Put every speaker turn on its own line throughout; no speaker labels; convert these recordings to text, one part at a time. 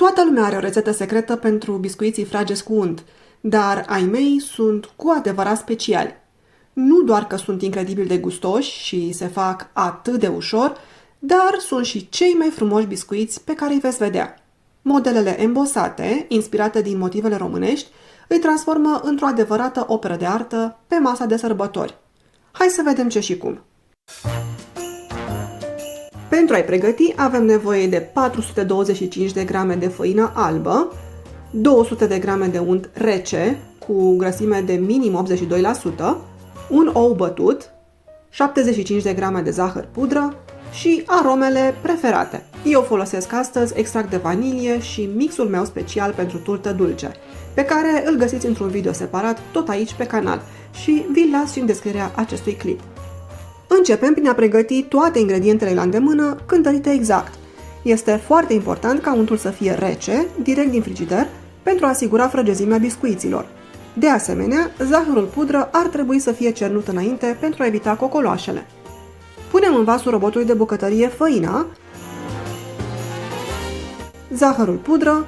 Toată lumea are o rețetă secretă pentru biscuiții Frages cu unt, dar ai mei sunt cu adevărat speciali. Nu doar că sunt incredibil de gustoși și se fac atât de ușor, dar sunt și cei mai frumoși biscuiți pe care îi veți vedea. Modelele embosate, inspirate din motivele românești, îi transformă într-o adevărată operă de artă pe masa de sărbători. Hai să vedem ce și cum! Pentru a-i pregăti avem nevoie de 425 de grame de făină albă, 200 de grame de unt rece cu grăsime de minim 82%, un ou bătut, 75 de grame de zahăr pudră și aromele preferate. Eu folosesc astăzi extract de vanilie și mixul meu special pentru turtă dulce, pe care îl găsiți într-un video separat tot aici pe canal și vi-l las și în descrierea acestui clip. Începem prin a pregăti toate ingredientele la îndemână, cântărite exact. Este foarte important ca untul să fie rece, direct din frigider, pentru a asigura frăgezimea biscuiților. De asemenea, zahărul pudră ar trebui să fie cernut înainte pentru a evita cocoloașele. Punem în vasul robotului de bucătărie făina, zahărul pudră,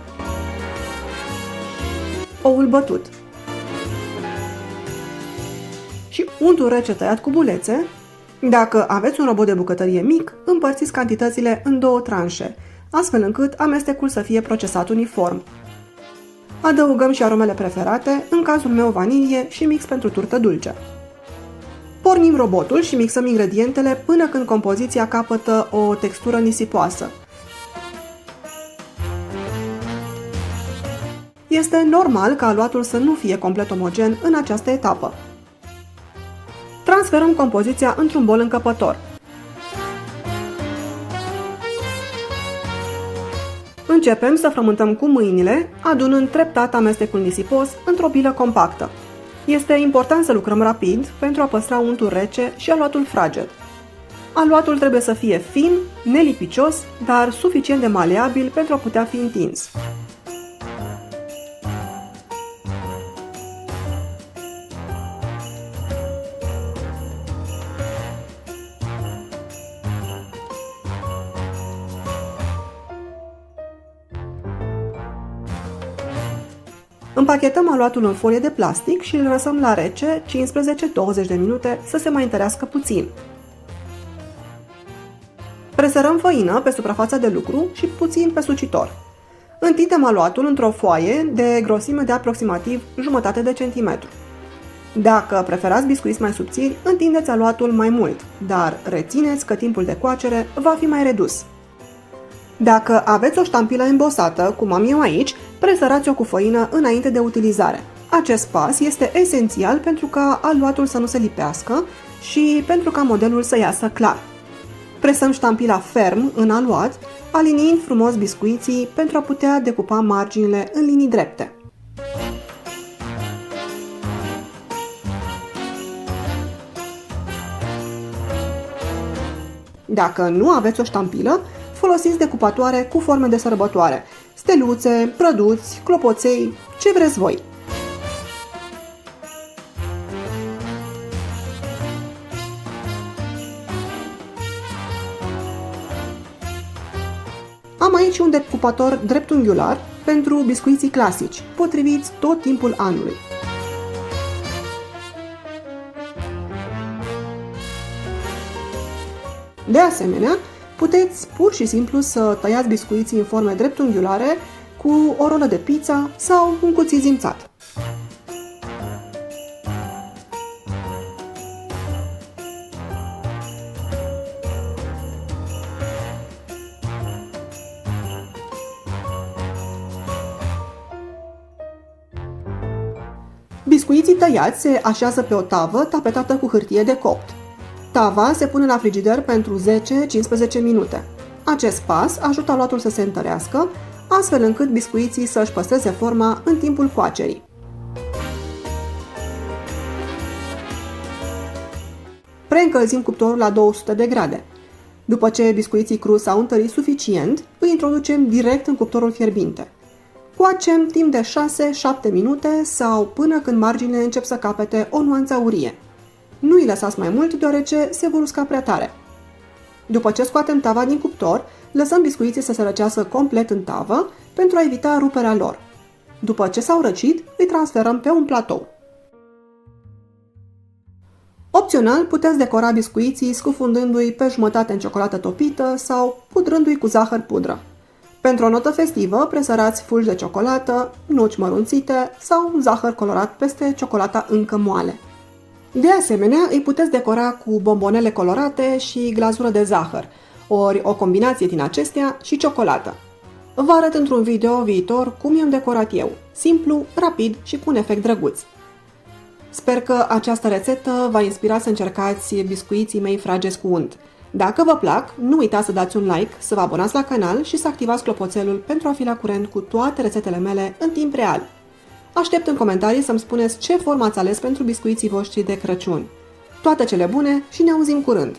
oul bătut și untul rece tăiat cu bulețe. Dacă aveți un robot de bucătărie mic, împărțiți cantitățile în două tranșe, astfel încât amestecul să fie procesat uniform. Adăugăm și aromele preferate, în cazul meu vanilie și mix pentru turtă dulce. Pornim robotul și mixăm ingredientele până când compoziția capătă o textură nisipoasă. Este normal ca aluatul să nu fie complet omogen în această etapă. Transferăm compoziția într-un bol încăpător. Începem să frământăm cu mâinile, adunând treptat amestecul nisipos într-o bilă compactă. Este important să lucrăm rapid pentru a păstra untul rece și aluatul fraged. Aluatul trebuie să fie fin, nelipicios, dar suficient de maleabil pentru a putea fi întins. Împachetăm aluatul în folie de plastic și îl lăsăm la rece 15-20 de minute să se mai întărească puțin. Presărăm făină pe suprafața de lucru și puțin pe sucitor. Întindem aluatul într-o foaie de grosime de aproximativ jumătate de centimetru. Dacă preferați biscuiți mai subțiri, întindeți aluatul mai mult, dar rețineți că timpul de coacere va fi mai redus. Dacă aveți o ștampilă embosată, cum am eu aici, presărați-o cu făină înainte de utilizare. Acest pas este esențial pentru ca aluatul să nu se lipească și pentru ca modelul să iasă clar. Presăm ștampila ferm în aluat, aliniind frumos biscuiții pentru a putea decupa marginile în linii drepte. Dacă nu aveți o ștampilă, folosiți decupatoare cu forme de sărbătoare, steluțe, prăduți, clopoței, ce vreți voi. Am aici un decupator dreptunghiular pentru biscuiții clasici, potriviți tot timpul anului. De asemenea, puteți pur și simplu să tăiați biscuiții în forme dreptunghiulare cu o rolă de pizza sau un cuțit zimțat. Biscuiții tăiați se așează pe o tavă tapetată cu hârtie de copt. Tava se pune la frigider pentru 10-15 minute. Acest pas ajută aluatul să se întărească, astfel încât biscuiții să își păstreze forma în timpul coacerii. Preîncălzim cuptorul la 200 de grade. După ce biscuiții crus s-au întărit suficient, îi introducem direct în cuptorul fierbinte. Coacem timp de 6-7 minute sau până când marginile încep să capete o nuanță aurie. Nu îi lăsați mai mult, deoarece se vor usca prea tare. După ce scoatem tava din cuptor, lăsăm biscuiții să se răcească complet în tavă pentru a evita ruperea lor. După ce s-au răcit, îi transferăm pe un platou. Opțional, puteți decora biscuiții scufundându-i pe jumătate în ciocolată topită sau pudrându-i cu zahăr pudră. Pentru o notă festivă, presărați fulgi de ciocolată, nuci mărunțite sau zahăr colorat peste ciocolata încă moale. De asemenea, îi puteți decora cu bombonele colorate și glazură de zahăr, ori o combinație din acestea și ciocolată. Vă arăt într-un video viitor cum i-am decorat eu, simplu, rapid și cu un efect drăguț. Sper că această rețetă v-a inspirat să încercați biscuiții mei frageți cu unt. Dacă vă plac, nu uitați să dați un like, să vă abonați la canal și să activați clopoțelul pentru a fi la curent cu toate rețetele mele în timp real. Aștept în comentarii să-mi spuneți ce formă ați ales pentru biscuiții voștri de Crăciun. Toate cele bune și ne auzim curând!